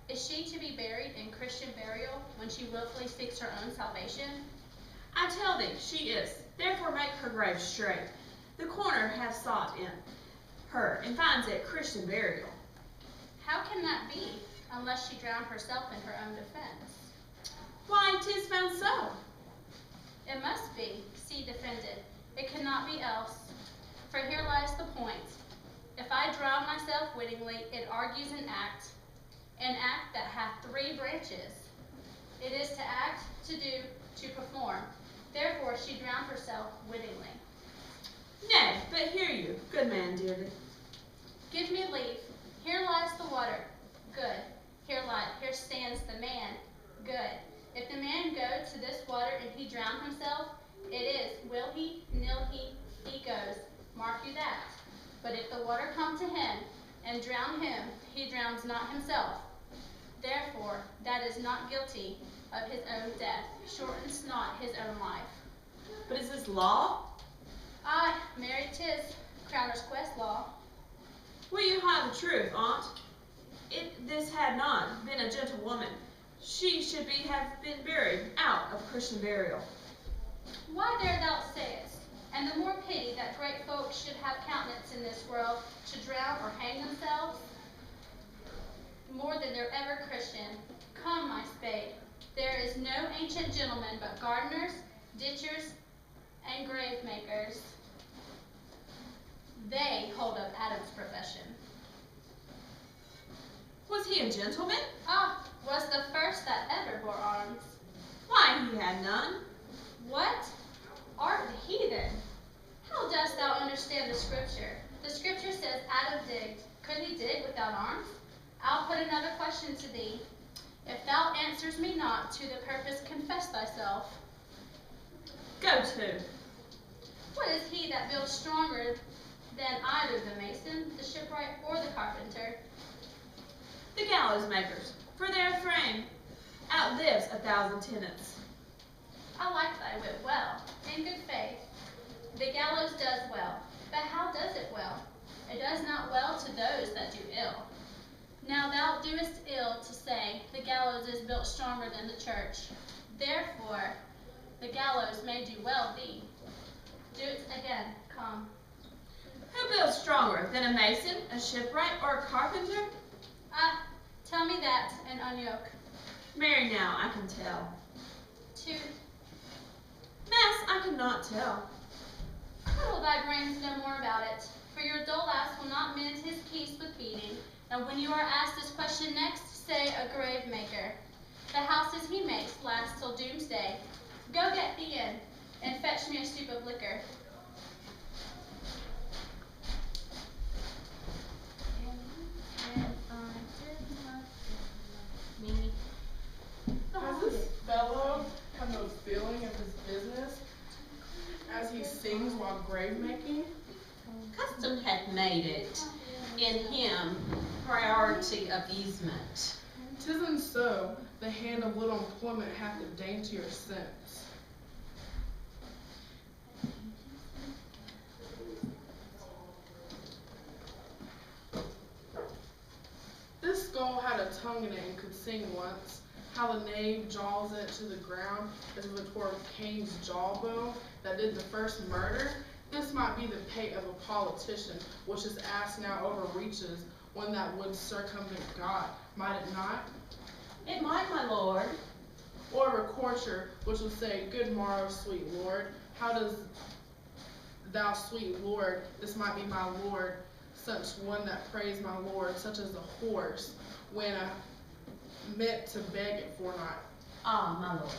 Is she to be buried in Christian burial when she willfully seeks her own salvation? I tell thee, she is. Therefore make her grave straight. The coroner hath sought in her, and finds it Christian burial. How can that be, unless she drowned herself in her own defense? Why, 'tis found so. It must be, see defended. It cannot be else. For here lies the point. If I drown myself wittingly, it argues an act that hath three branches. It is to act, to do, to perform. Therefore she drowned herself wittingly. Nay, but hear you, good man, dearly. Give me leave. Here lies the water. Good. Here stands the man. Good. If the man go to this water and he drown himself, it is, will he, nil he goes. Mark you that. But if the water come to him and drown him, he drowns not himself. Therefore, that is not guilty of his own death, shortens not his own life. But is this law? Aye, marry 'tis, Crowner's Quest law. Will you hide the truth, aunt? If this had not been a gentlewoman, she should have been buried out of Christian burial. Why dare thou sayest? And the more pity that great folks should have countenance in this world, should drown or hang themselves, more than they're ever Christian. Come, my spade. There is no ancient gentleman but gardeners, ditchers, and grave makers. They hold up Adam's profession. Was he a gentleman? Ah, was the first that ever bore arms. Why, he had none. What? Art the heathen? How dost thou understand the scripture? The scripture says Adam digged. Could he dig without arms? I'll put another question to thee. If thou answers me not to the purpose, confess thyself. Go to. What is he that builds stronger than either the mason, the shipwright, or the carpenter? The gallows makers, for their frame outlives 1,000 tenants. I like thy wit well, in good faith. The gallows does well, but how does it well? It does not well to those that do ill. Now thou doest ill to say the gallows is built stronger than the church. Therefore the gallows may do well thee. Do it again, come. Who builds stronger than a mason, a shipwright, or a carpenter? Ah, tell me that, and unyoke. Marry now, I can tell. Mass, I cannot tell. Trouble thy brains no more about it, for your dull ass will not mend his peace with beating. And when you are asked this question next, say a grave maker. The houses he makes last till doomsday. Go get thee in, and fetch me a stoup of liquor. Does this fellow have no feeling of his business as he sings while grave making? Custom hath made it in him priority of easement. 'Tisn't so. The hand of little employment hath a daintier sense. This skull had a tongue in it and could sing once. How the knave jaws it to the ground as if it were Cain's jawbone that did the first murder. This might be the pate of a politician, which his ass now overreaches, one that would circumvent God, might it not? It might, my lord. Or a recorcher, which would say, Good morrow, sweet lord. How does thou, sweet lord, this might be my lord, such one that praise my lord, such as a horse, when meant to beg it for not. Ah, my lord.